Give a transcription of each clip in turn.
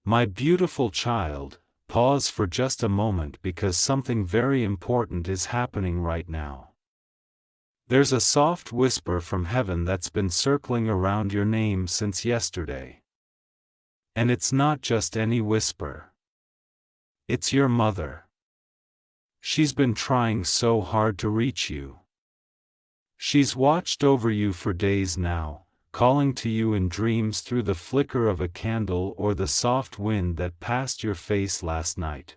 My beautiful child, pause for just a moment because something very important is happening right now. There's a soft whisper from heaven that's been circling around your name since yesterday. And it's not just any whisper. It's your mother. She's been trying so hard to reach you. She's watched over you for days now, calling to you in dreams through the flicker of a candle or the soft wind that passed your face last night.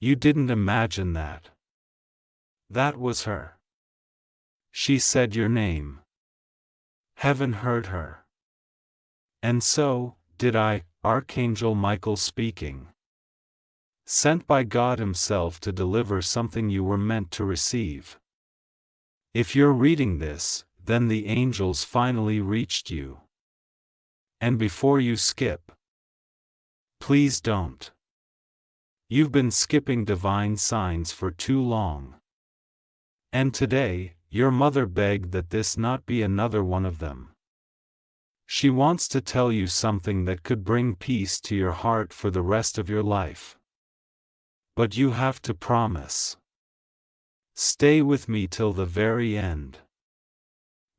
You didn't imagine that. That was her. She said your name. Heaven heard her. And so, did I, Archangel Michael speaking. Sent by God Himself to deliver something you were meant to receive. If you're reading this, then the angels finally reached you. And before you skip, please don't. You've been skipping divine signs for too long. And today, your mother begged that this not be another one of them. She wants to tell you something that could bring peace to your heart for the rest of your life. But you have to promise. Stay with me till the very end.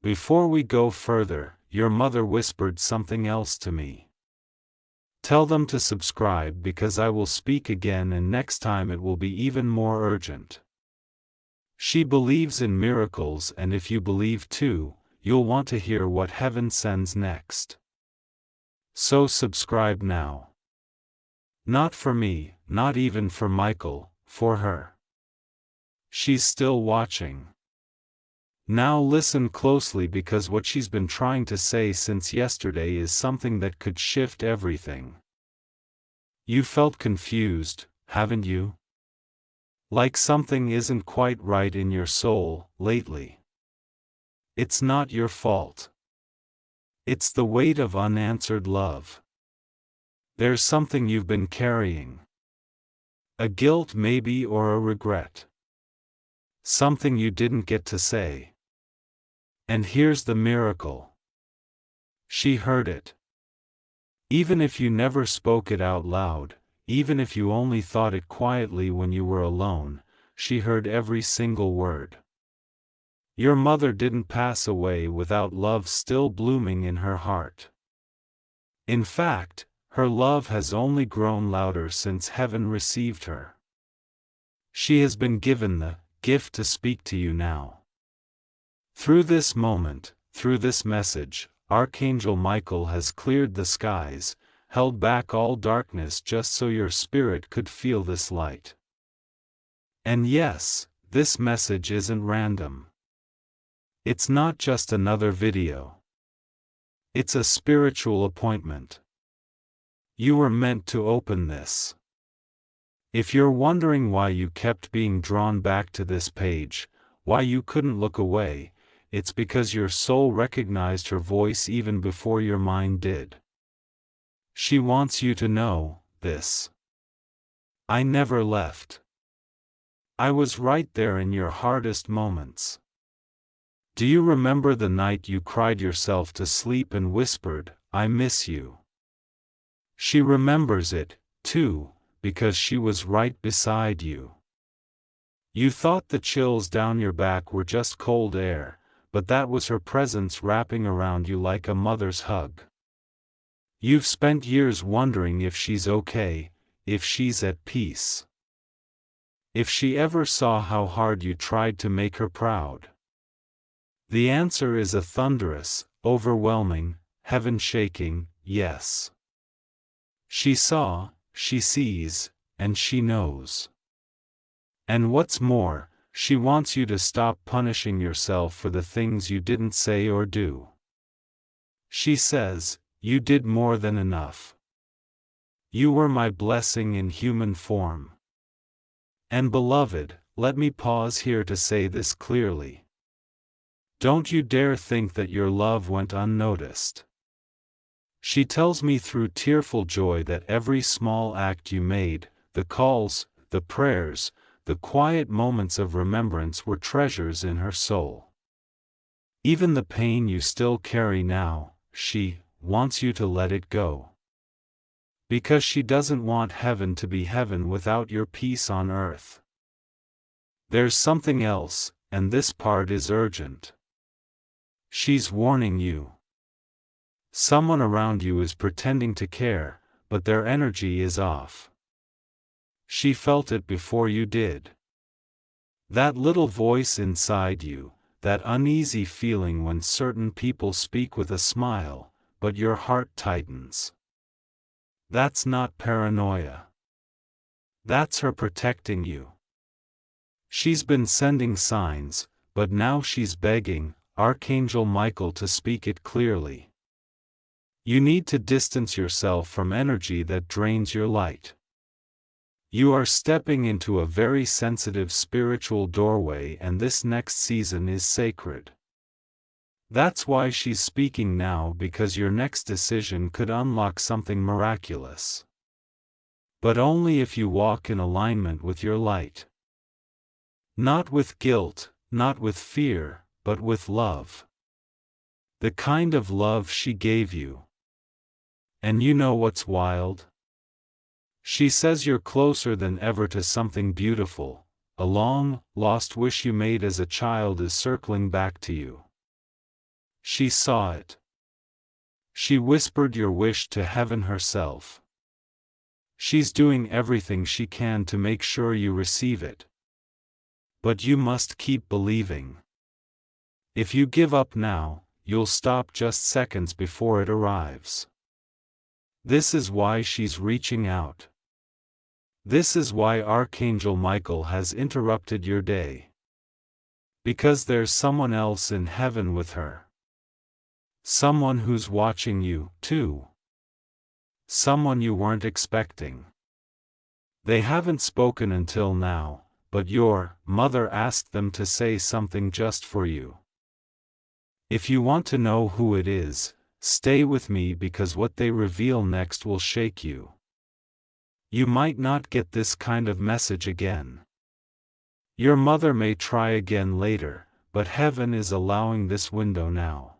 Before we go further, your mother whispered something else to me. Tell them to subscribe because I will speak again and next time it will be even more urgent. She believes in miracles, and if you believe too, you'll want to hear what heaven sends next. So subscribe now. Not for me, not even for Michael, for her. She's still watching. Now listen closely because what she's been trying to say since yesterday is something that could shift everything. You felt confused, haven't you? Like something isn't quite right in your soul, lately. It's not your fault. It's the weight of unanswered love. There's something you've been carrying. A guilt maybe, or a regret. Something you didn't get to say. And here's the miracle. She heard it. Even if you never spoke it out loud, even if you only thought it quietly when you were alone, she heard every single word. Your mother didn't pass away without love still blooming in her heart. In fact, her love has only grown louder since heaven received her. She has been given the gift to speak to you now. Through this moment, through this message, Archangel Michael has cleared the skies, held back all darkness just so your spirit could feel this light. And yes, this message isn't random. It's not just another video. It's a spiritual appointment. You were meant to open this. If you're wondering why you kept being drawn back to this page, why you couldn't look away, it's because your soul recognized her voice even before your mind did. She wants you to know this. I never left. I was right there in your hardest moments. Do you remember the night you cried yourself to sleep and whispered, "I miss you"? She remembers it, too, because she was right beside you. You thought the chills down your back were just cold air, but that was her presence wrapping around you like a mother's hug. You've spent years wondering if she's okay, if she's at peace. If she ever saw how hard you tried to make her proud. The answer is a thunderous, overwhelming, heaven-shaking yes. She saw, she sees, and she knows. And what's more, she wants you to stop punishing yourself for the things you didn't say or do. She says, you did more than enough. You were my blessing in human form. And beloved, let me pause here to say this clearly. Don't you dare think that your love went unnoticed. She tells me through tearful joy that every small act you made, the calls, the prayers, the quiet moments of remembrance were treasures in her soul. Even the pain you still carry now, she wants you to let it go. Because she doesn't want heaven to be heaven without your peace on earth. There's something else, and this part is urgent. She's warning you. Someone around you is pretending to care, but their energy is off. She felt it before you did. That little voice inside you, that uneasy feeling when certain people speak with a smile, but your heart tightens. That's not paranoia. That's her protecting you. She's been sending signs, but now she's begging Archangel Michael to speak it clearly. You need to distance yourself from energy that drains your light. You are stepping into a very sensitive spiritual doorway, and this next season is sacred. That's why she's speaking now, because your next decision could unlock something miraculous. But only if you walk in alignment with your light. Not with guilt, not with fear, but with love. The kind of love she gave you. And you know what's wild? She says you're closer than ever to something beautiful. A long, lost wish you made as a child is circling back to you. She saw it. She whispered your wish to heaven herself. She's doing everything she can to make sure you receive it. But you must keep believing. If you give up now, you'll stop just seconds before it arrives. This is why she's reaching out. This is why Archangel Michael has interrupted your day. Because there's someone else in heaven with her. Someone who's watching you, too. Someone you weren't expecting. They haven't spoken until now, but your mother asked them to say something just for you. If you want to know who it is, stay with me, because what they reveal next will shake you. You might not get this kind of message again. Your mother may try again later, but heaven is allowing this window now.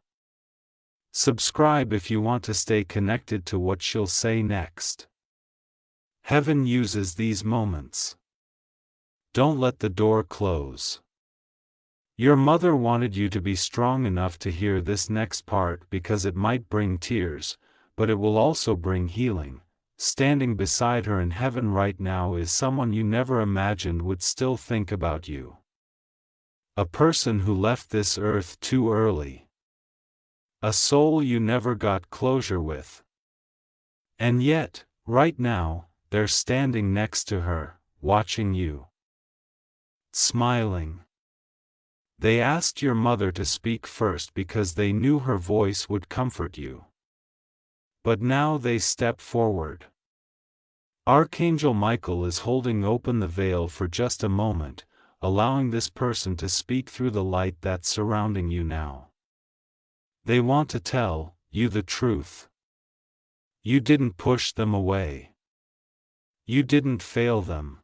Subscribe if you want to stay connected to what she'll say next. Heaven uses these moments. Don't let the door close. Your mother wanted you to be strong enough to hear this next part, because it might bring tears, but it will also bring healing. Standing beside her in heaven right now is someone you never imagined would still think about you. A person who left this earth too early. A soul you never got closure with. And yet, right now, they're standing next to her, watching you. Smiling. They asked your mother to speak first because they knew her voice would comfort you. But now they step forward. Archangel Michael is holding open the veil for just a moment, allowing this person to speak through the light that's surrounding you now. They want to tell you the truth. You didn't push them away. You didn't fail them.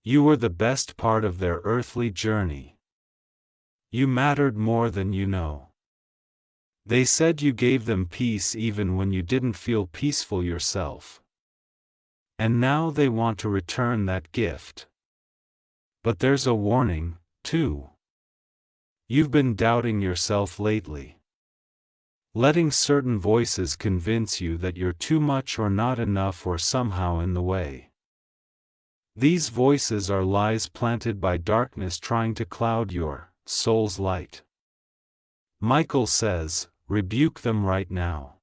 You were the best part of their earthly journey. You mattered more than you know. They said you gave them peace even when you didn't feel peaceful yourself. And now they want to return that gift. But there's a warning, too. You've been doubting yourself lately. Letting certain voices convince you that you're too much or not enough or somehow in the way. These voices are lies planted by darkness trying to cloud your soul's light. Michael says, rebuke them right now.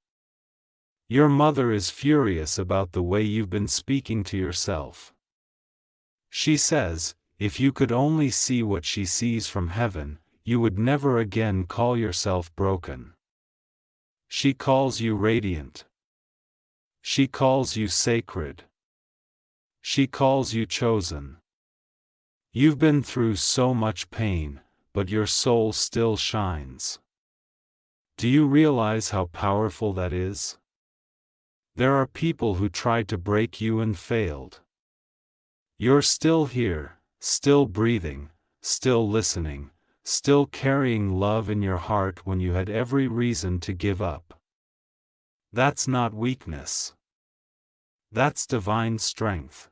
Your mother is furious about the way you've been speaking to yourself. She says, if you could only see what she sees from heaven, you would never again call yourself broken. She calls you radiant. She calls you sacred. She calls you chosen. You've been through so much pain, but your soul still shines. Do you realize how powerful that is? There are people who tried to break you and failed. You're still here, still breathing, still listening, still carrying love in your heart when you had every reason to give up. That's not weakness. That's divine strength.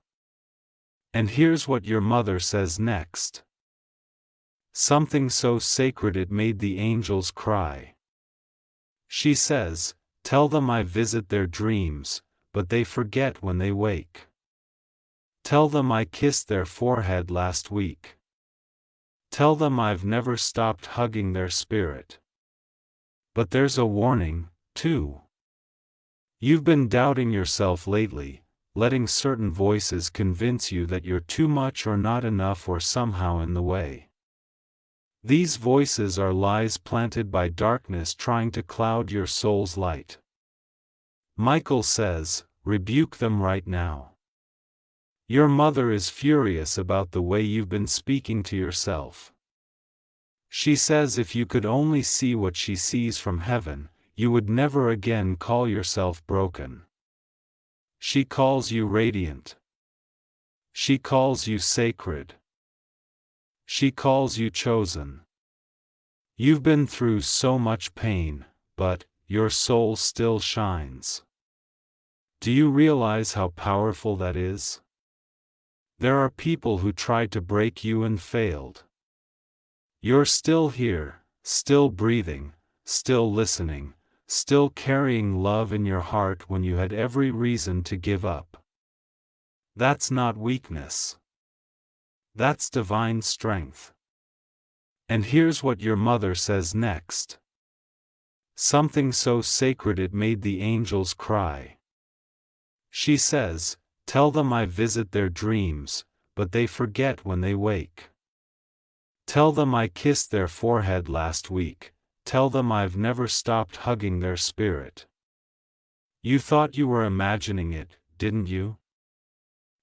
And here's what your mother says next. Something so sacred it made the angels cry. She says, tell them I visit their dreams, but they forget when they wake. Tell them I kissed their forehead last week. Tell them I've never stopped hugging their spirit. But there's a warning, too. You've been doubting yourself lately, letting certain voices convince you that you're too much or not enough or somehow in the way. These voices are lies planted by darkness trying to cloud your soul's light. Michael says, rebuke them right now. Your mother is furious about the way you've been speaking to yourself. She says if you could only see what she sees from heaven, you would never again call yourself broken. She calls you radiant. She calls you sacred. She calls you chosen. You've been through so much pain, but your soul still shines. Do you realize how powerful that is? There are people who tried to break you and failed. You're still here, still breathing, still listening, still carrying love in your heart when you had every reason to give up. That's not weakness. That's divine strength. And here's what your mother says next. Something so sacred it made the angels cry. She says, tell them I visit their dreams, but they forget when they wake. Tell them I kissed their forehead last week. Tell them I've never stopped hugging their spirit. You thought you were imagining it, didn't you?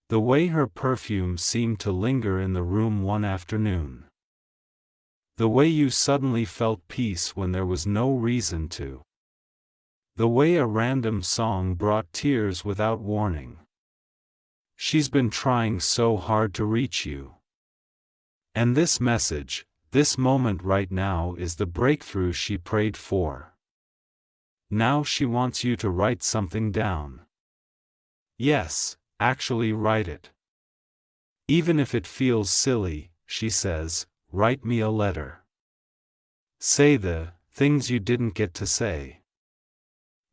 The way her perfume seemed to linger in the room one afternoon. The way you suddenly felt peace when there was no reason to. The way a random song brought tears without warning. She's been trying so hard to reach you. And this message, this moment right now is the breakthrough she prayed for. Now she wants you to write something down. Yes, actually write it. Even if it feels silly, she says, write me a letter. Say the things you didn't get to say.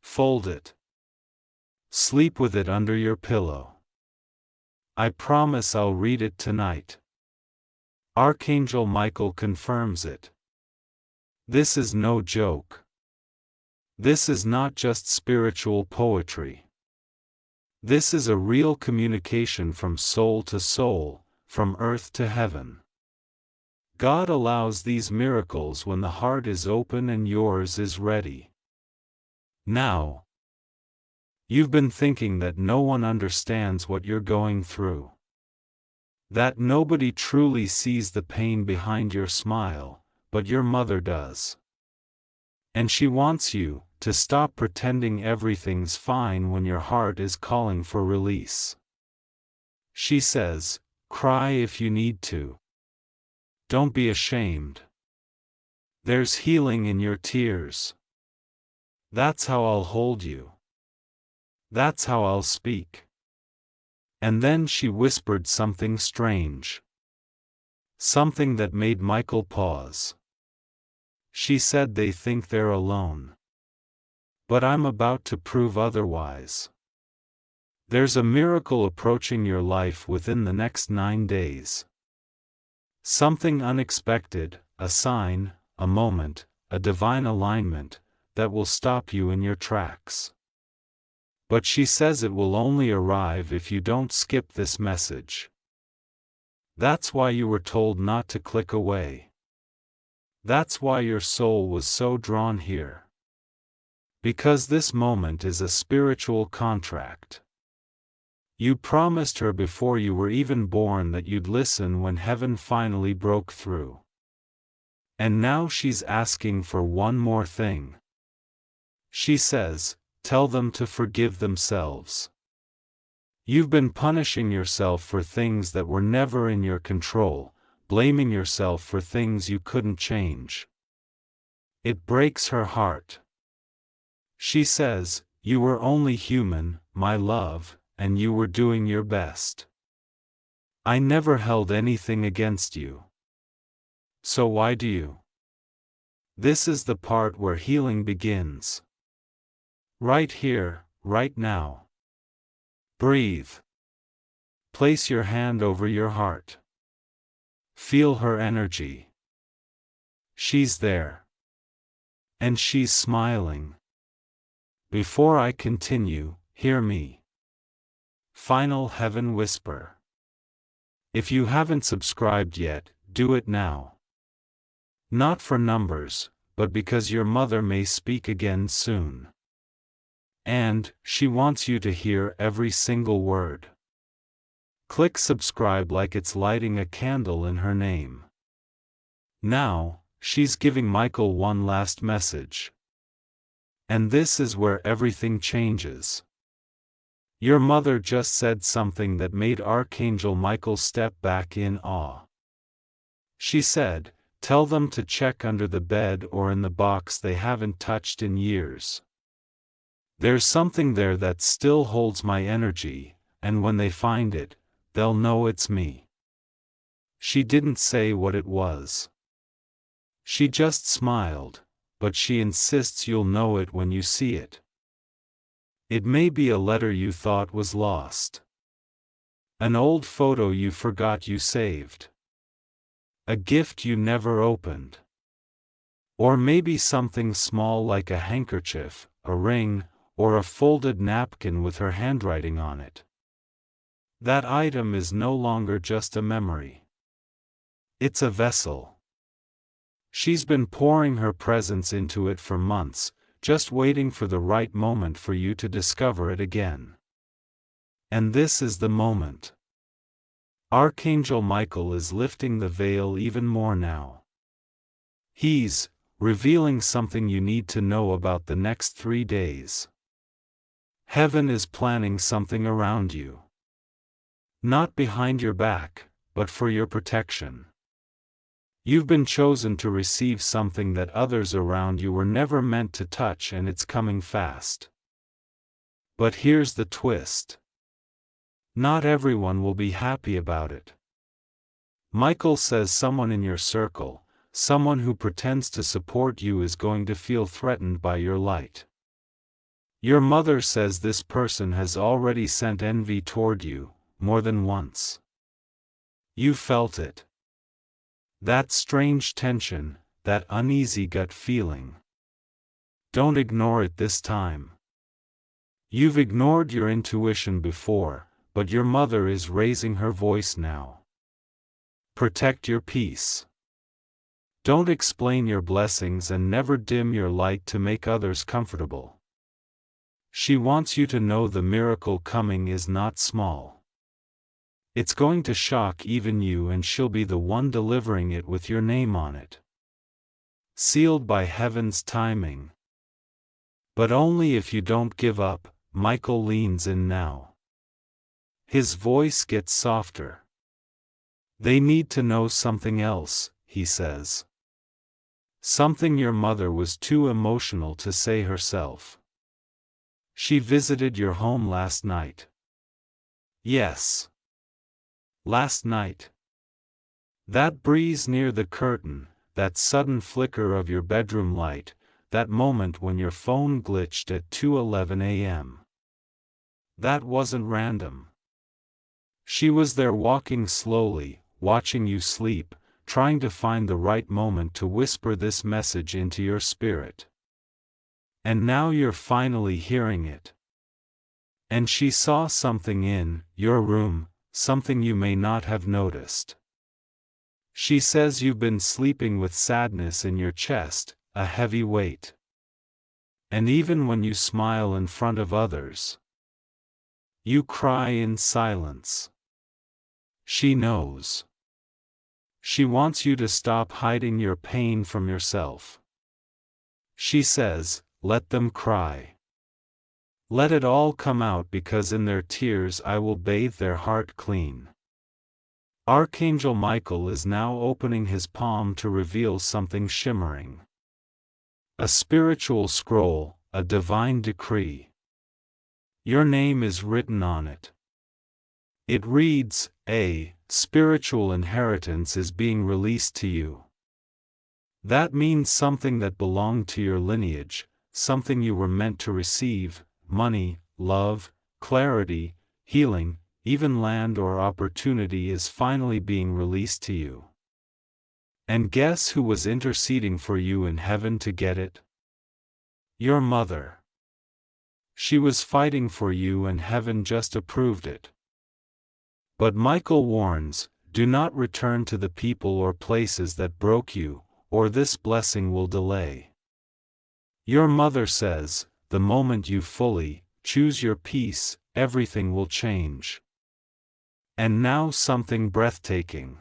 Fold it. Sleep with it under your pillow. I promise I'll read it tonight. Archangel Michael confirms it. This is no joke. This is not just spiritual poetry. This is a real communication from soul to soul, from earth to heaven. God allows these miracles when the heart is open and yours is ready. Now, you've been thinking that no one understands what you're going through. That nobody truly sees the pain behind your smile, but your mother does. And she wants you to stop pretending everything's fine when your heart is calling for release. She says, cry if you need to. Don't be ashamed. There's healing in your tears. That's how I'll hold you. That's how I'll speak. And then she whispered something strange. Something that made Michael pause. She said they think they're alone. But I'm about to prove otherwise. There's a miracle approaching your life within the next 9 days. Something unexpected, a sign, a moment, a divine alignment, that will stop you in your tracks. But she says it will only arrive if you don't skip this message. That's why you were told not to click away. That's why your soul was so drawn here. Because this moment is a spiritual contract. You promised her before you were even born that you'd listen when heaven finally broke through. And now she's asking for one more thing. She says, tell them to forgive themselves. You've been punishing yourself for things that were never in your control, blaming yourself for things you couldn't change. It breaks her heart. She says, you were only human, my love, and you were doing your best. I never held anything against you. So why do you? This is the part where healing begins. Right here, right now. Breathe. Place your hand over your heart. Feel her energy. She's there. And she's smiling. Before I continue, hear me. Final Heaven Whisper. If you haven't subscribed yet, do it now. Not for numbers, but because your mother may speak again soon. And she wants you to hear every single word. Click subscribe like it's lighting a candle in her name. Now, she's giving Michael one last message. And this is where everything changes. Your mother just said something that made Archangel Michael step back in awe. She said, "Tell them to check under the bed or in the box they haven't touched in years. There's something there that still holds my energy, and when they find it, they'll know it's me." She didn't say what it was. She just smiled, but she insists you'll know it when you see it. It may be a letter you thought was lost. An old photo you forgot you saved. A gift you never opened. Or maybe something small like a handkerchief, a ring, or a folded napkin with her handwriting on it. That item is no longer just a memory. It's a vessel. She's been pouring her presence into it for months, just waiting for the right moment for you to discover it again. And this is the moment. Archangel Michael is lifting the veil even more now. He's revealing something you need to know about the next 3 days. Heaven is planning something around you. Not behind your back, but for your protection. You've been chosen to receive something that others around you were never meant to touch, and it's coming fast. But here's the twist. Not everyone will be happy about it. Michael says someone in your circle, someone who pretends to support you, is going to feel threatened by your light. Your mother says this person has already sent envy toward you, more than once. You felt it. That strange tension, that uneasy gut feeling. Don't ignore it this time. You've ignored your intuition before, but your mother is raising her voice now. Protect your peace. Don't explain your blessings and never dim your light to make others comfortable. She wants you to know the miracle coming is not small. It's going to shock even you, and she'll be the one delivering it with your name on it. Sealed by heaven's timing. But only if you don't give up. Michael leans in now. His voice gets softer. They need to know something else, he says. Something your mother was too emotional to say herself. She visited your home last night. Yes. Last night. That breeze near the curtain, that sudden flicker of your bedroom light, that moment when your phone glitched at 2:11 a.m. That wasn't random. She was there, walking slowly, watching you sleep, trying to find the right moment to whisper this message into your spirit. And now you're finally hearing it. And she saw something in your room, something you may not have noticed. She says you've been sleeping with sadness in your chest, a heavy weight. And even when you smile in front of others, you cry in silence. She knows. She wants you to stop hiding your pain from yourself. She says, let them cry. Let it all come out, because in their tears I will bathe their heart clean. Archangel Michael is now opening his palm to reveal something shimmering. A spiritual scroll, a divine decree. Your name is written on it. It reads, a spiritual inheritance is being released to you. That means something that belonged to your lineage, something you were meant to receive: money, love, clarity, healing, even land or opportunity is finally being released to you. And guess who was interceding for you in heaven to get it? Your mother. She was fighting for you and heaven just approved it. But Michael warns, do not return to the people or places that broke you, or this blessing will delay. Your mother says, the moment you fully choose your peace, everything will change. And now something breathtaking.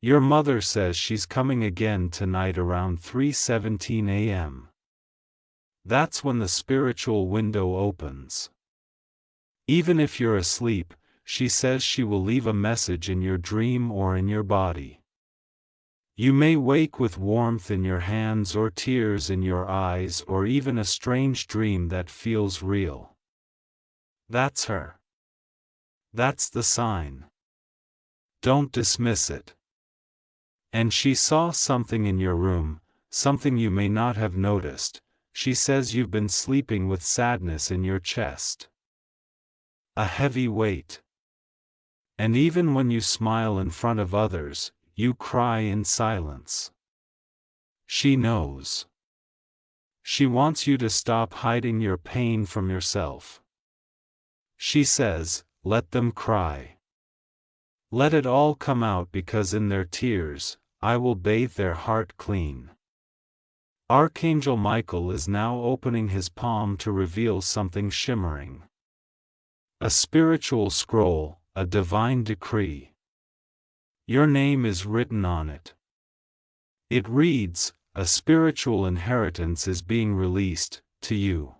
Your mother says she's coming again tonight around 3:17 a.m. That's when the spiritual window opens. Even if you're asleep, she says she will leave a message in your dream or in your body. You may wake with warmth in your hands or tears in your eyes or even a strange dream that feels real. That's her. That's the sign. Don't dismiss it. And she saw something in your room, something you may not have noticed. She says you've been sleeping with sadness in your chest. A heavy weight. And even when you smile in front of others, you cry in silence. She knows. She wants you to stop hiding your pain from yourself. She says, let them cry. Let it all come out, because in their tears, I will bathe their heart clean. Archangel Michael is now opening his palm to reveal something shimmering. A spiritual scroll, a divine decree. Your name is written on it. It reads, a spiritual inheritance is being released to you.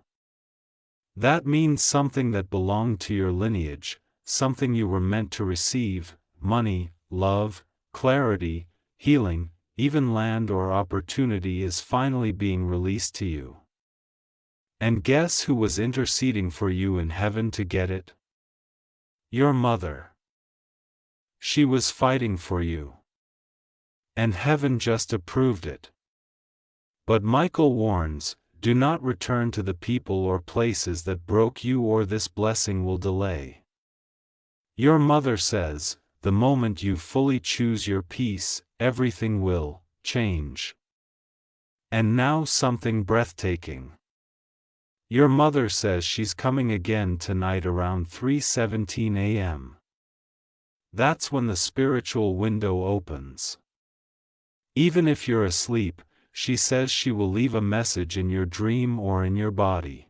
That means something that belonged to your lineage, something you were meant to receive: money, love, clarity, healing, even land or opportunity is finally being released to you. And guess who was interceding for you in heaven to get it? Your mother. She was fighting for you. And heaven just approved it. But Michael warns, do not return to the people or places that broke you, or this blessing will delay. Your mother says, the moment you fully choose your peace, everything will change. And now something breathtaking. Your mother says she's coming again tonight around 3:17 a.m. That's when the spiritual window opens. Even if you're asleep, she says she will leave a message in your dream or in your body.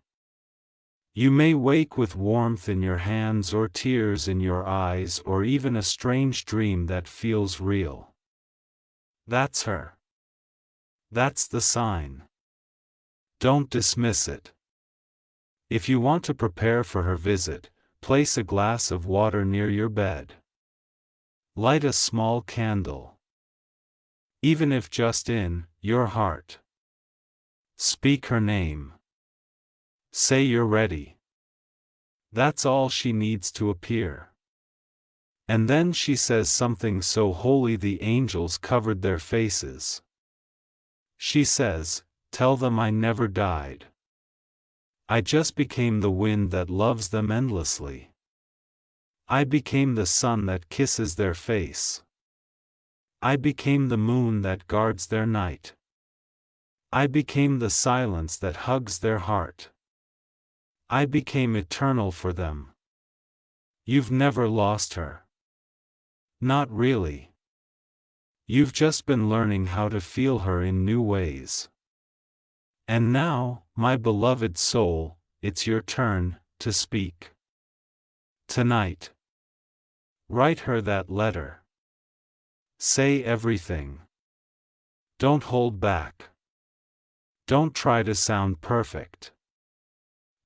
You may wake with warmth in your hands or tears in your eyes or even a strange dream that feels real. That's her. That's the sign. Don't dismiss it. If you want to prepare for her visit, place a glass of water near your bed. Light a small candle. Even if just in your heart. Speak her name. Say you're ready. That's all she needs to appear. And then she says something so holy the angels covered their faces. She says, tell them I never died. I just became the wind that loves them endlessly. I became the sun that kisses their face. I became the moon that guards their night. I became the silence that hugs their heart. I became eternal for them. You've never lost her. Not really. You've just been learning how to feel her in new ways. And now, my beloved soul, it's your turn to speak. Tonight. Write her that letter. Say everything. Don't hold back. Don't try to sound perfect.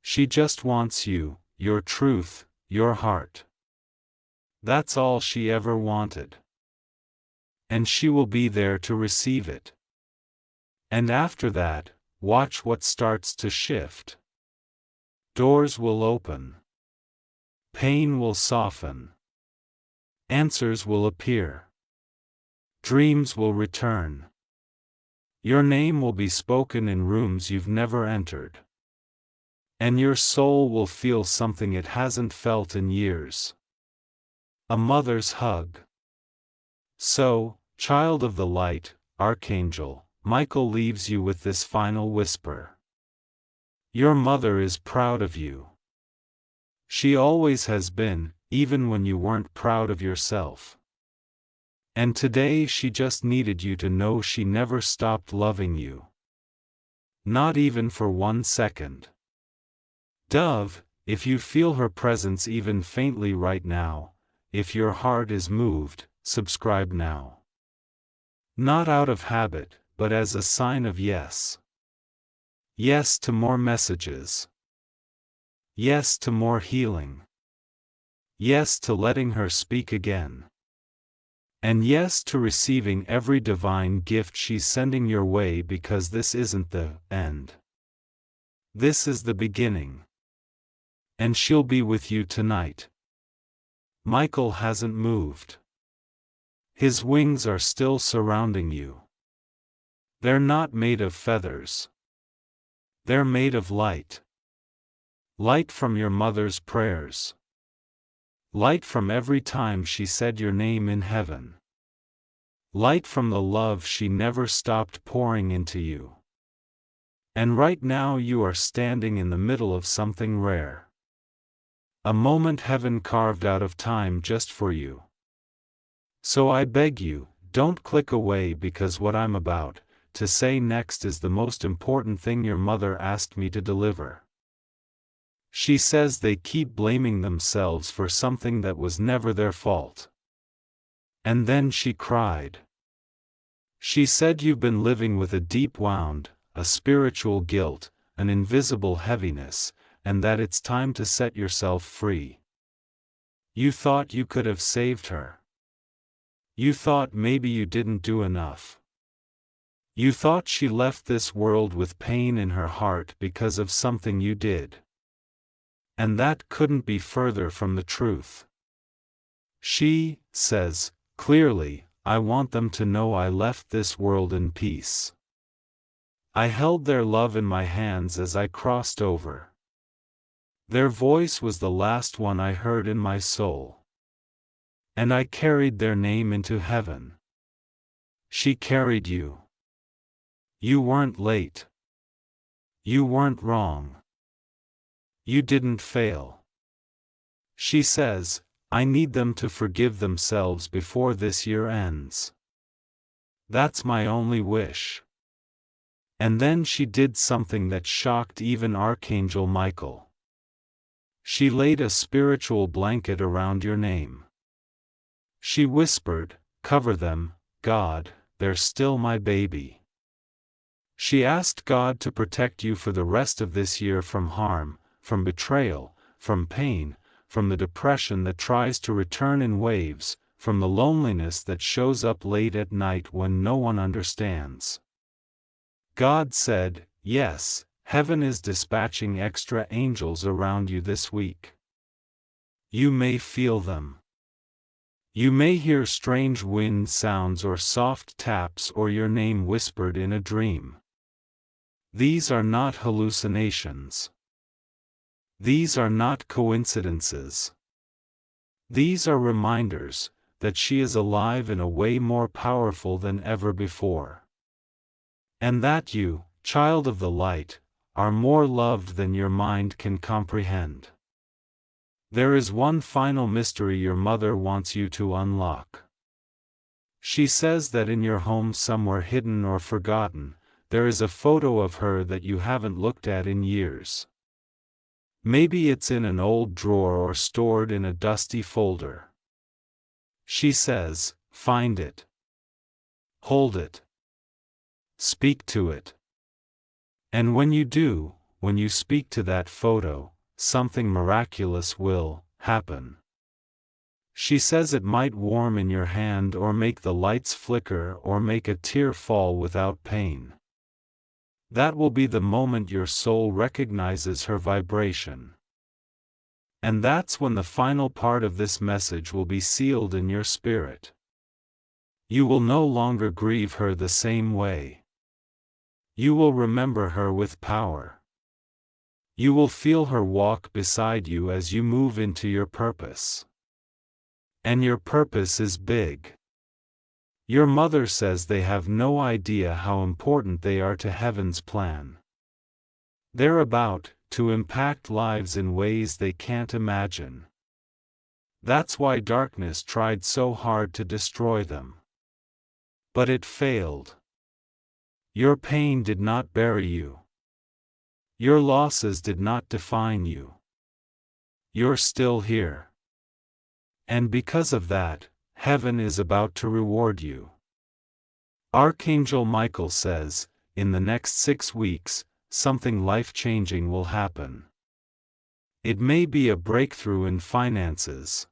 She just wants you, your truth, your heart. That's all she ever wanted. And she will be there to receive it. And after that, watch what starts to shift. Doors will open. Pain will soften. Answers will appear. Dreams will return. Your name will be spoken in rooms you've never entered. And your soul will feel something it hasn't felt in years. A mother's hug. So, child of the light, Archangel, Michael leaves you with this final whisper. Your mother is proud of you. She always has been, even when you weren't proud of yourself. And today she just needed you to know she never stopped loving you. Not even for 1 second. Dove, if you feel her presence even faintly right now, if your heart is moved, subscribe now. Not out of habit, but as a sign of yes. Yes to more messages. Yes to more healing. Yes to letting her speak again. And yes to receiving every divine gift she's sending your way, because this isn't the end. This is the beginning. And she'll be with you tonight. Michael hasn't moved. His wings are still surrounding you. They're not made of feathers. They're made of light. Light from your mother's prayers. Light from every time she said your name in heaven. Light from the love she never stopped pouring into you. And right now you are standing in the middle of something rare. A moment heaven carved out of time just for you. So I beg you, don't click away, because what I'm about to say next is the most important thing your mother asked me to deliver. She says they keep blaming themselves for something that was never their fault. And then she cried. She said you've been living with a deep wound, a spiritual guilt, an invisible heaviness, and that it's time to set yourself free. You thought you could have saved her. You thought maybe you didn't do enough. You thought she left this world with pain in her heart because of something you did. And that couldn't be further from the truth. She says, clearly, I want them to know I left this world in peace. I held their love in my hands as I crossed over. Their voice was the last one I heard in my soul. And I carried their name into heaven. She carried you. You weren't late. You weren't wrong. You didn't fail. She says, I need them to forgive themselves before this year ends. That's my only wish. And then she did something that shocked even Archangel Michael. She laid a spiritual blanket around your name. She whispered, cover them, God, they're still my baby. She asked God to protect you for the rest of this year from harm, from betrayal, from pain, from the depression that tries to return in waves, from the loneliness that shows up late at night when no one understands. God said, yes, heaven is dispatching extra angels around you this week. You may feel them. You may hear strange wind sounds or soft taps or your name whispered in a dream. These are not hallucinations. These are not coincidences. These are reminders that she is alive in a way more powerful than ever before. And that you, child of the light, are more loved than your mind can comprehend. There is one final mystery your mother wants you to unlock. She says that in your home, somewhere hidden or forgotten, there is a photo of her that you haven't looked at in years. Maybe it's in an old drawer or stored in a dusty folder. She says, find it. Hold it. Speak to it. And when you do, when you speak to that photo, something miraculous will happen. She says it might warm in your hand or make the lights flicker or make a tear fall without pain. That will be the moment your soul recognizes her vibration. And that's when the final part of this message will be sealed in your spirit. You will no longer grieve her the same way. You will remember her with power. You will feel her walk beside you as you move into your purpose. And your purpose is big. Your mother says they have no idea how important they are to heaven's plan. They're about to impact lives in ways they can't imagine. That's why darkness tried so hard to destroy them. But it failed. Your pain did not bury you. Your losses did not define you. You're still here. And because of that, heaven is about to reward you. Archangel Michael says, in the next 6 weeks, something life-changing will happen. It may be a breakthrough in finances,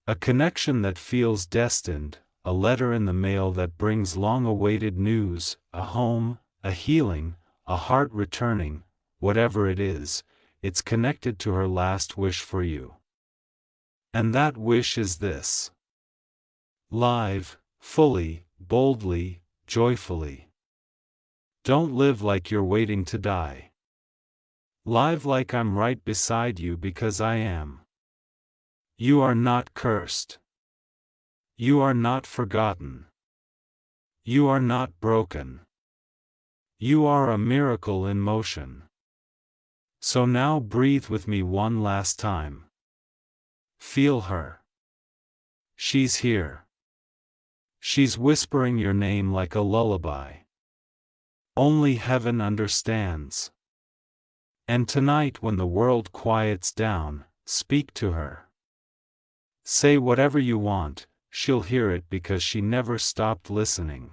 a connection that feels destined, a letter in the mail that brings long-awaited news, a home, a healing, a heart returning, whatever it is, it's connected to her last wish for you. And that wish is this: live, fully, boldly, joyfully. Don't live like you're waiting to die. Live like I'm right beside you because I am. You are not cursed. You are not forgotten. You are not broken. You are a miracle in motion. So now breathe with me one last time. Feel her. She's here. She's whispering your name like a lullaby. Only heaven understands. And tonight when the world quiets down, speak to her. Say whatever you want, she'll hear it because she never stopped listening.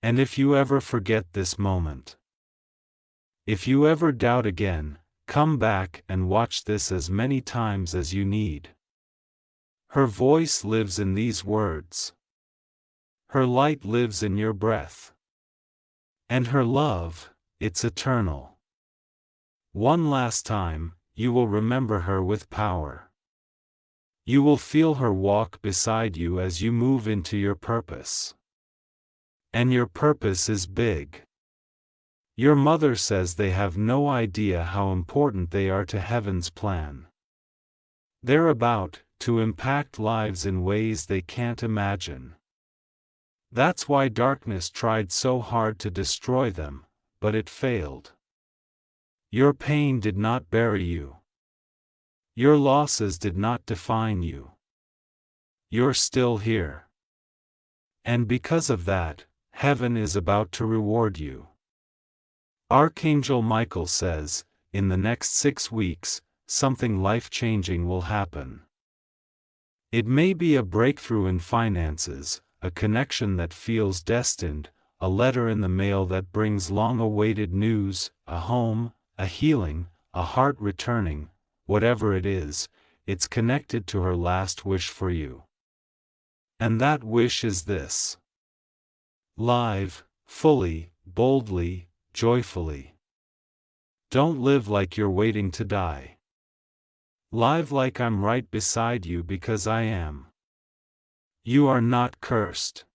And if you ever forget this moment, if you ever doubt again, come back and watch this as many times as you need. Her voice lives in these words. Her light lives in your breath. And her love, it's eternal. One last time, you will remember her with power. You will feel her walk beside you as you move into your purpose. And your purpose is big. Your mother says they have no idea how important they are to heaven's plan. They're about to impact lives in ways they can't imagine. That's why darkness tried so hard to destroy them, but it failed. Your pain did not bury you. Your losses did not define you. You're still here. And because of that, heaven is about to reward you. Archangel Michael says, in the next 6 weeks, something life-changing will happen. It may be a breakthrough in finances, a connection that feels destined, a letter in the mail that brings long-awaited news, a home, a healing, a heart returning, whatever it is, it's connected to her last wish for you. And that wish is this: live, fully, boldly, joyfully. Don't live like you're waiting to die. Live like I'm right beside you because I am. You are not cursed.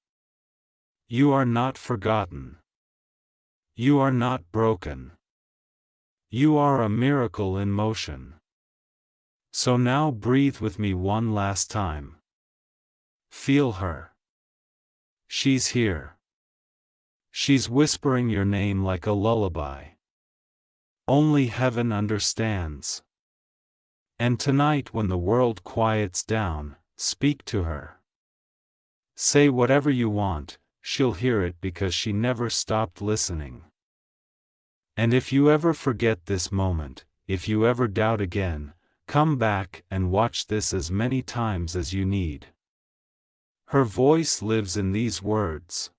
You are not forgotten. You are not broken. You are a miracle in motion. So now breathe with me one last time. Feel her. She's here. She's whispering your name like a lullaby. Only heaven understands. And tonight when the world quiets down, speak to her. Say whatever you want, she'll hear it because she never stopped listening. And if you ever forget this moment, if you ever doubt again, come back and watch this as many times as you need. Her voice lives in these words.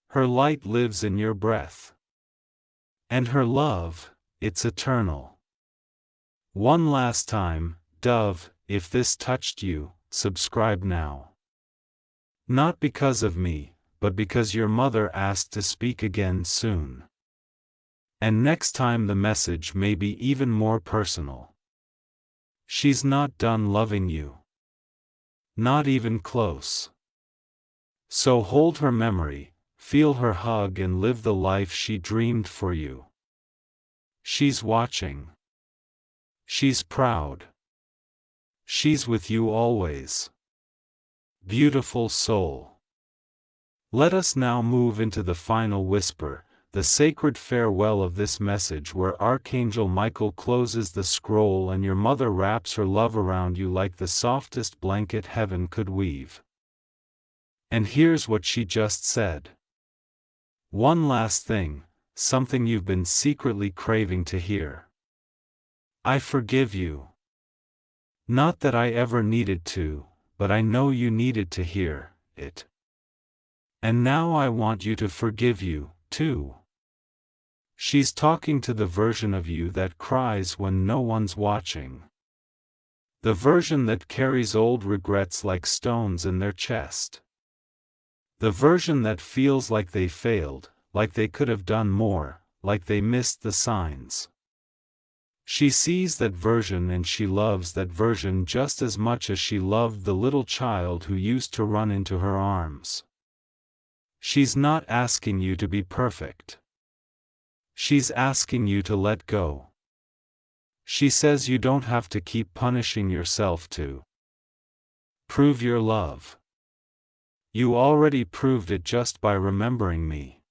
Her light lives in your breath. And her love, it's eternal. One last time, Dove, if this touched you, subscribe now. Not because of me, but because your mother asked to speak again soon. And next time the message may be even more personal. She's not done loving you. Not even close. So hold her memory, feel her hug and live the life she dreamed for you. She's watching. She's proud. She's with you always. Beautiful soul. Let us now move into the final whisper, the sacred farewell of this message, where Archangel Michael closes the scroll and your mother wraps her love around you like the softest blanket heaven could weave. And here's what she just said. One last thing, something you've been secretly craving to hear. I forgive you. Not that I ever needed to, but I know you needed to hear it. And now I want you to forgive you, too. She's talking to the version of you that cries when no one's watching. The version that carries old regrets like stones in their chest. The version that feels like they failed, like they could have done more, like they missed the signs. She sees that version and she loves that version just as much as she loved the little child who used to run into her arms. She's not asking you to be perfect. She's asking you to let go. She says you don't have to keep punishing yourself to prove your love. You already proved it just by remembering me.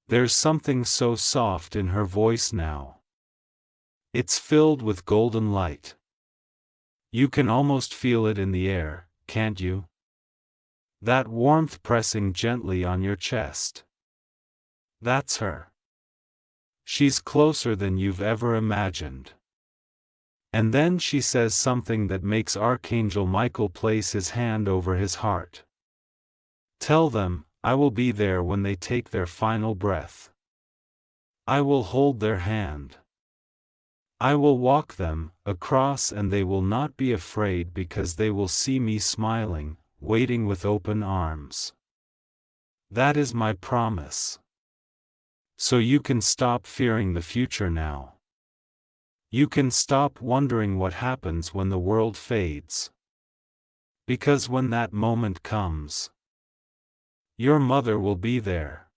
There's something so soft in her voice now. It's filled with golden light. You can almost feel it in the air, can't you? That warmth pressing gently on your chest. That's her. She's closer than you've ever imagined. And then she says something that makes Archangel Michael place his hand over his heart. Tell them, I will be there when they take their final breath. I will hold their hand. I will walk them across and they will not be afraid because they will see me smiling, waiting with open arms. That is my promise. So you can stop fearing the future now. You can stop wondering what happens when the world fades. Because when that moment comes, your mother will be there.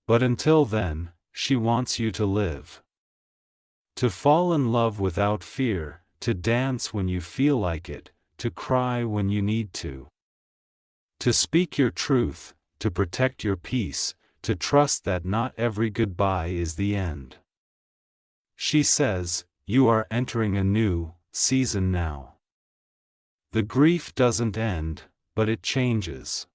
But until then, she wants you to live. To fall in love without fear, to dance when you feel like it, to cry when you need to. To speak your truth, to protect your peace, to trust that not every goodbye is the end. She says, you are entering a new season now. The grief doesn't end, but it changes.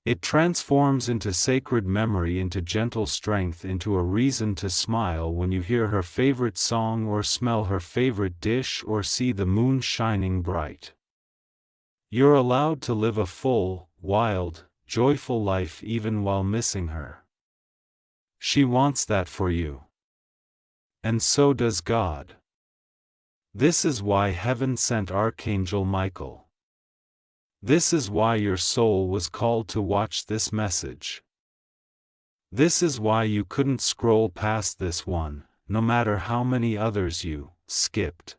It transforms into sacred memory, into gentle strength, into a reason to smile when you hear her favorite song or smell her favorite dish or see the moon shining bright. You're allowed to live a full, wild, joyful life even while missing her. She wants that for you. And so does God. This is why heaven sent Archangel Michael. This is why your soul was called to watch this message. This is why you couldn't scroll past this one, no matter how many others you skipped.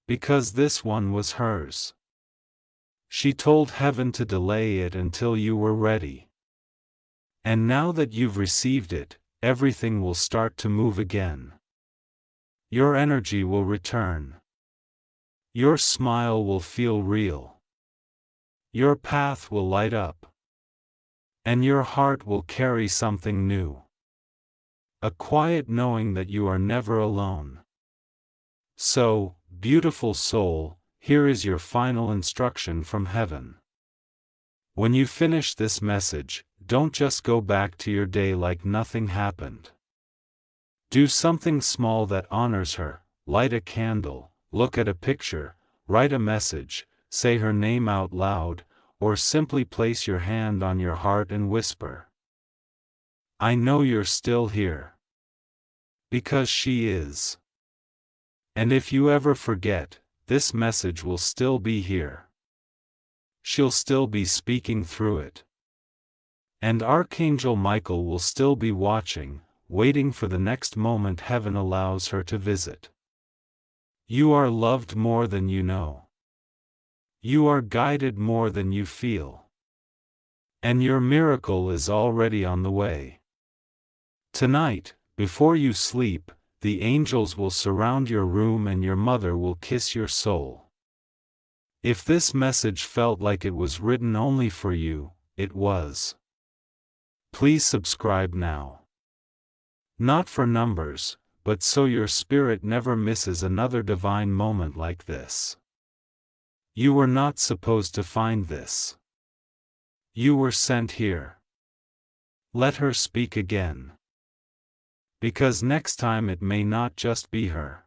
Because this one was hers. She told heaven to delay it until you were ready. And now that you've received it, everything will start to move again. Your energy will return. Your smile will feel real. Your path will light up. And your heart will carry something new. A quiet knowing that you are never alone. So, beautiful soul, here is your final instruction from heaven. When you finish this message, don't just go back to your day like nothing happened. Do something small that honors her, light a candle, look at a picture, write a message, say her name out loud, or simply place your hand on your heart and whisper, I know you're still here. Because she is. And if you ever forget, this message will still be here. She'll still be speaking through it. And Archangel Michael will still be watching, waiting for the next moment heaven allows her to visit. You are loved more than you know. You are guided more than you feel. And your miracle is already on the way. Tonight, before you sleep, the angels will surround your room and your mother will kiss your soul. If this message felt like it was written only for you, it was. Please subscribe now. Not for numbers, but so your spirit never misses another divine moment like this. You were not supposed to find this. You were sent here. Let her speak again. Because next time it may not just be her.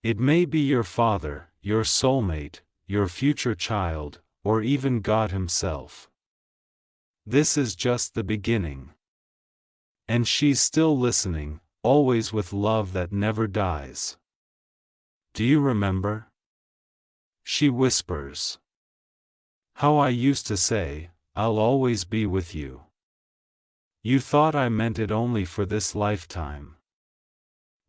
It may be your father, your soulmate, your future child, or even God Himself. This is just the beginning. And she's still listening, always with love that never dies. Do you remember? She whispers. How I used to say, I'll always be with you. You thought I meant it only for this lifetime.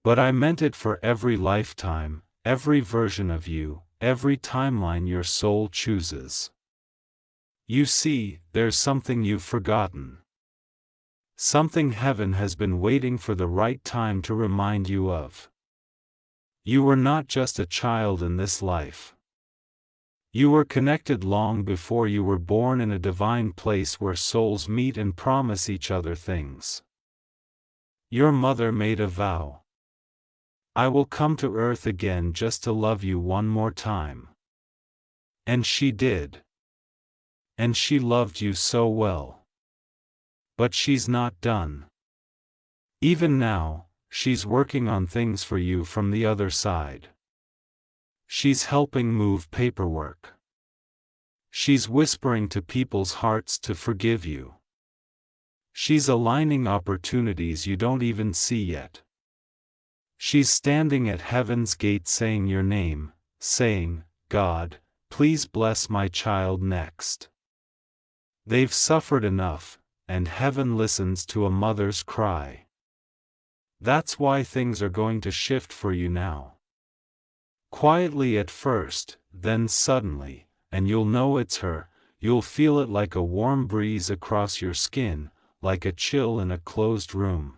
But I meant it for every lifetime, every version of you, every timeline your soul chooses. You see, there's something you've forgotten. Something heaven has been waiting for the right time to remind you of. You were not just a child in this life. You were connected long before you were born in a divine place where souls meet and promise each other things. Your mother made a vow. I will come to earth again just to love you one more time. And she did. And she loved you so well. But she's not done. Even now, she's working on things for you from the other side. She's helping move paperwork. She's whispering to people's hearts to forgive you. She's aligning opportunities you don't even see yet. She's standing at heaven's gate saying your name, saying, God, please bless my child next. They've suffered enough, and heaven listens to a mother's cry. That's why things are going to shift for you now. Quietly at first, then suddenly, and you'll know it's her, you'll feel it like a warm breeze across your skin, like a chill in a closed room.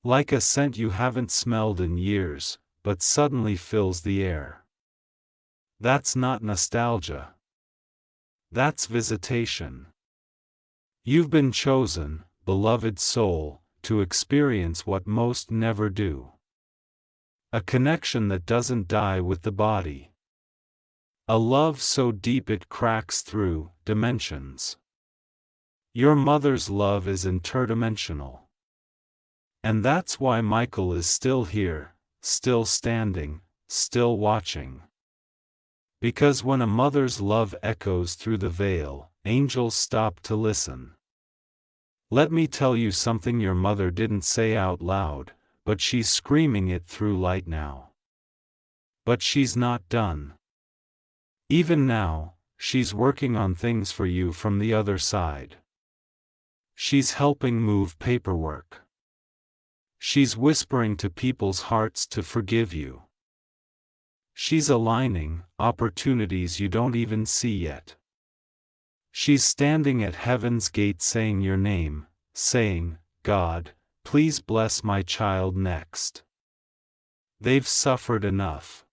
Like a scent you haven't smelled in years, but suddenly fills the air. That's not nostalgia. That's visitation. You've been chosen, beloved soul, to experience what most never do. A connection that doesn't die with the body. A love so deep it cracks through dimensions. Your mother's love is interdimensional. And that's why Michael is still here, still standing, still watching. Because when a mother's love echoes through the veil, angels stop to listen. Let me tell you something your mother didn't say out loud, but she's screaming it through light now. But she's not done. Even now, she's working on things for you from the other side. She's helping move paperwork. She's whispering to people's hearts to forgive you. She's aligning opportunities you don't even see yet. She's standing at heaven's gate saying your name, saying, God, please bless my child next. They've suffered enough.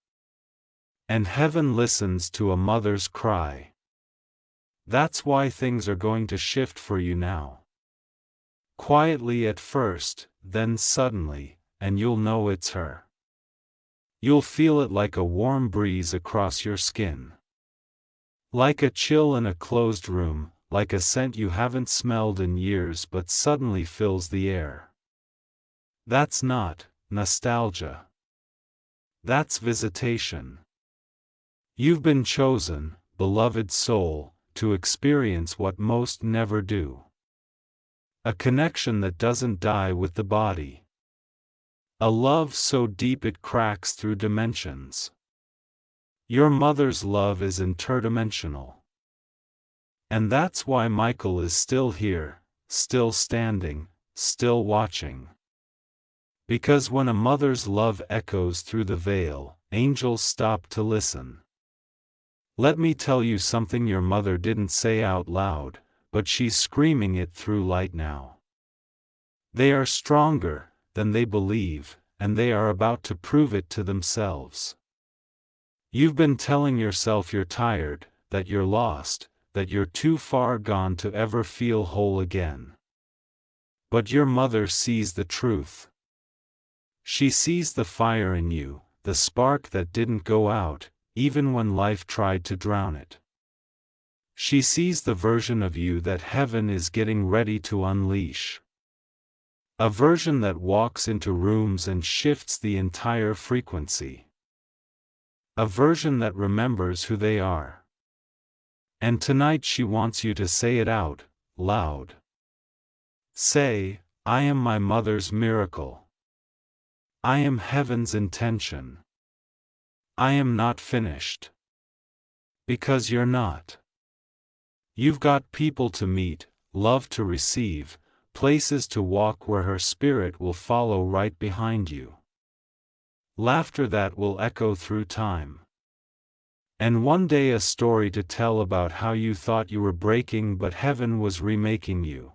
And heaven listens to a mother's cry. That's why things are going to shift for you now. Quietly at first, then suddenly, and you'll know it's her. You'll feel it like a warm breeze across your skin. Like a chill in a closed room, like a scent you haven't smelled in years but suddenly fills the air. That's not nostalgia. That's visitation. You've been chosen, beloved soul, to experience what most never do. A connection that doesn't die with the body. A love so deep it cracks through dimensions. Your mother's love is interdimensional. And that's why Michael is still here, still standing, still watching. Because when a mother's love echoes through the veil, angels stop to listen. Let me tell you something your mother didn't say out loud, but she's screaming it through light now. They are stronger than they believe, and they are about to prove it to themselves. You've been telling yourself you're tired, that you're lost, that you're too far gone to ever feel whole again. But your mother sees the truth. She sees the fire in you, the spark that didn't go out, even when life tried to drown it. She sees the version of you that heaven is getting ready to unleash. A version that walks into rooms and shifts the entire frequency. A version that remembers who they are. And tonight she wants you to say it out, loud. Say, I am my mother's miracle. I am heaven's intention. I am not finished. Because you're not. You've got people to meet, love to receive, places to walk where her spirit will follow right behind you. Laughter that will echo through time. And one day a story to tell about how you thought you were breaking but heaven was remaking you.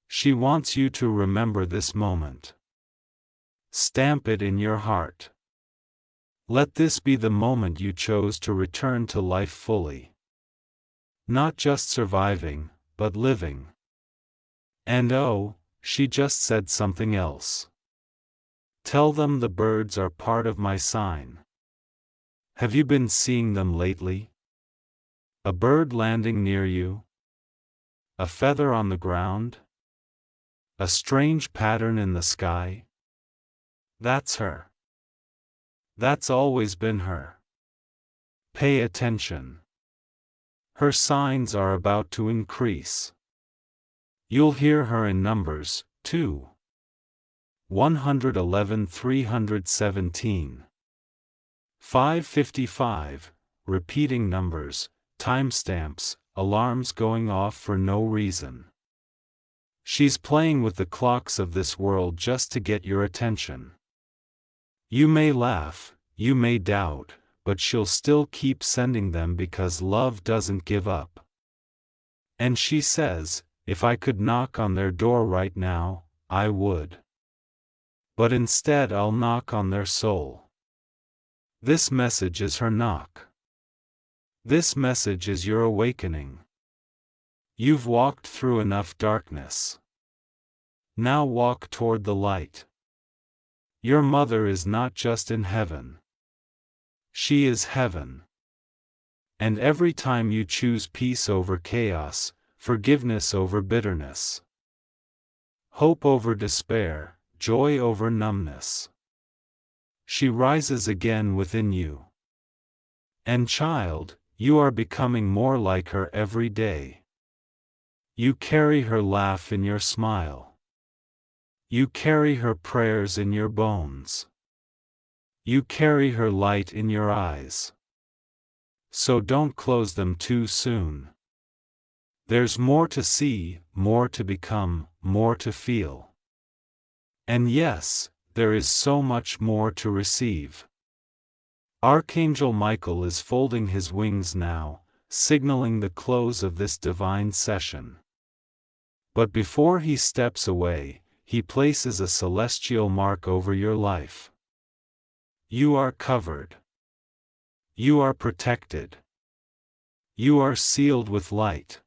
She wants you to remember this moment. Stamp it in your heart. Let this be the moment you chose to return to life fully. Not just surviving, but living. And oh, she just said something else. Tell them the birds are part of my sign. Have you been seeing them lately? A bird landing near you? A feather on the ground? A strange pattern in the sky? That's her. That's always been her. Pay attention. Her signs are about to increase. You'll hear her in numbers, too. 111 317. 555, repeating numbers, timestamps, alarms going off for no reason. She's playing with the clocks of this world just to get your attention. You may laugh, you may doubt, but she'll still keep sending them because love doesn't give up. And she says, if I could knock on their door right now, I would. But instead I'll knock on their soul. This message is her knock. This message is your awakening. You've walked through enough darkness. Now walk toward the light. Your mother is not just in heaven. She is heaven. And every time you choose peace over chaos, forgiveness over bitterness, hope over despair, joy over numbness, she rises again within you. And child, you are becoming more like her every day. You carry her laugh in your smile. You carry her prayers in your bones. You carry her light in your eyes. So don't close them too soon. There's more to see, more to become, more to feel. And yes, there is so much more to receive. Archangel Michael is folding his wings now, signaling the close of this divine session. But before he steps away, he places a celestial mark over your life. You are covered. You are protected. You are sealed with light.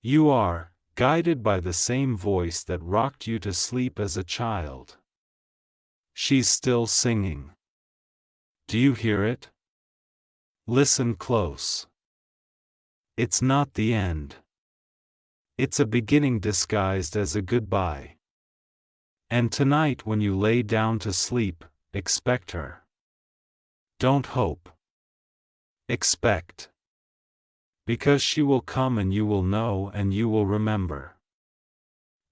You are guided by the same voice that rocked you to sleep as a child. She's still singing. Do you hear it? Listen close. It's not the end. It's a beginning disguised as a goodbye. And tonight when you lay down to sleep, expect her. Don't hope. Expect. Because she will come and you will know and you will remember.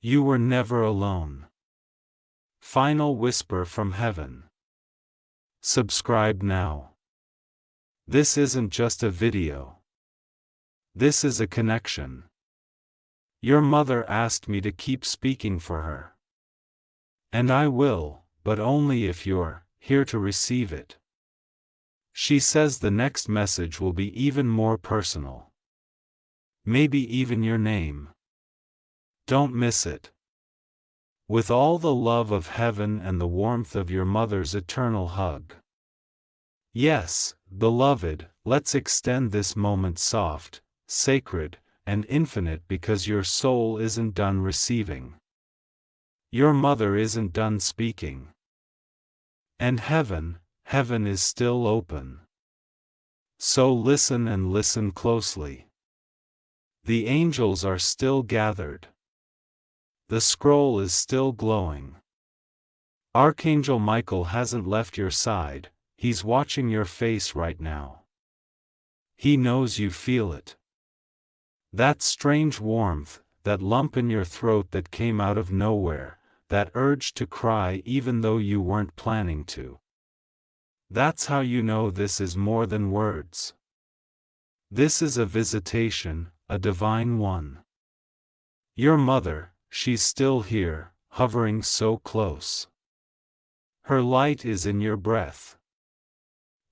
You were never alone. Final whisper from heaven. Subscribe now. This isn't just a video. This is a connection. Your mother asked me to keep speaking for her. And I will, but only if you're here to receive it. She says the next message will be even more personal. Maybe even your name. Don't miss it. With all the love of heaven and the warmth of your mother's eternal hug. Yes, beloved, let's extend this moment soft, sacred, and infinite because your soul isn't done receiving. Your mother isn't done speaking. And heaven is still open. So listen and listen closely. The angels are still gathered. The scroll is still glowing. Archangel Michael hasn't left your side, he's watching your face right now. He knows you feel it. That strange warmth, that lump in your throat that came out of nowhere, that urge to cry even though you weren't planning to. That's how you know this is more than words. This is a visitation, a divine one. Your mother, she's still here, hovering so close. Her light is in your breath.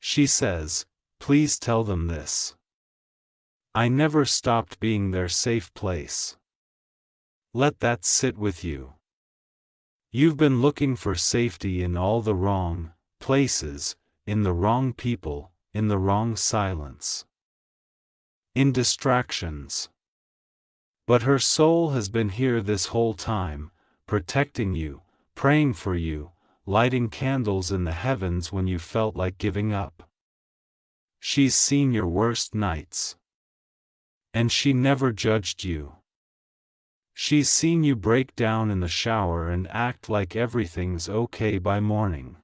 She says, please tell them this. I never stopped being their safe place. Let that sit with you. You've been looking for safety in all the wrong places, in the wrong people, in the wrong silence. In distractions. But her soul has been here this whole time, protecting you, praying for you, lighting candles in the heavens when you felt like giving up. She's seen your worst nights. And she never judged you. She's seen you break down in the shower and act like everything's okay by morning.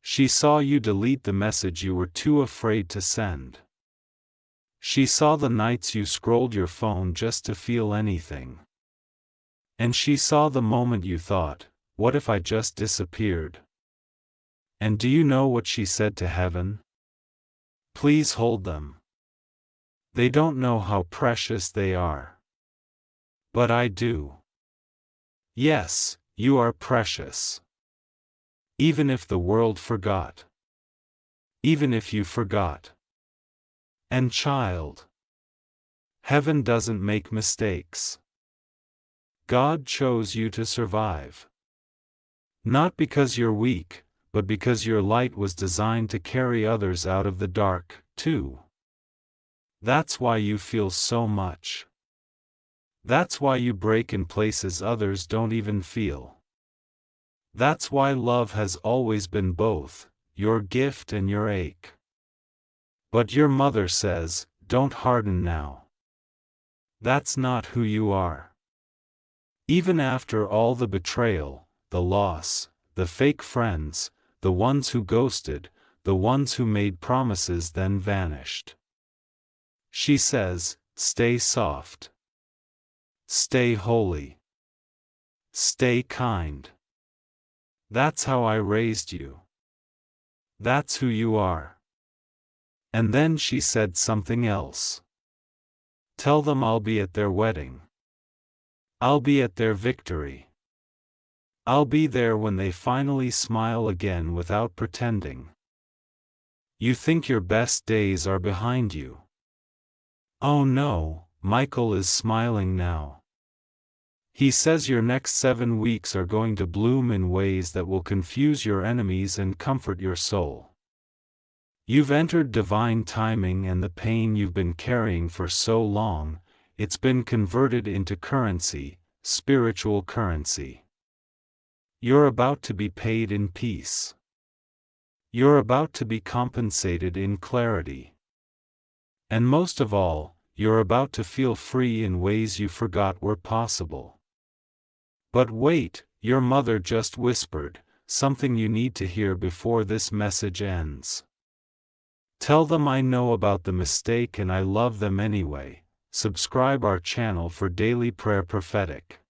She saw you delete the message you were too afraid to send. She saw the nights you scrolled your phone just to feel anything. And she saw the moment you thought, what if I just disappeared? And do you know what she said to heaven? Please hold them. They don't know how precious they are. But I do. Yes, you are precious. Even if the world forgot. Even if you forgot. And child, heaven doesn't make mistakes. God chose you to survive. Not because you're weak, but because your light was designed to carry others out of the dark, too. That's why you feel so much. That's why you break in places others don't even feel. That's why love has always been both, your gift and your ache. But your mother says, don't harden now. That's not who you are. Even after all the betrayal, the loss, the fake friends, the ones who ghosted, the ones who made promises then vanished. She says, stay soft. Stay holy. Stay kind. That's how I raised you. That's who you are. And then she said something else. Tell them I'll be at their wedding. I'll be at their victory. I'll be there when they finally smile again without pretending. You think your best days are behind you. Oh no, Michael is smiling now. He says your next 7 weeks are going to bloom in ways that will confuse your enemies and comfort your soul. You've entered divine timing, and the pain you've been carrying for so long, it's been converted into currency, spiritual currency. You're about to be paid in peace. You're about to be compensated in clarity. And most of all, you're about to feel free in ways you forgot were possible. But wait, your mother just whispered something you need to hear before this message ends. Tell them I know about the mistake and I love them anyway. Subscribe our channel for daily prayer prophetic.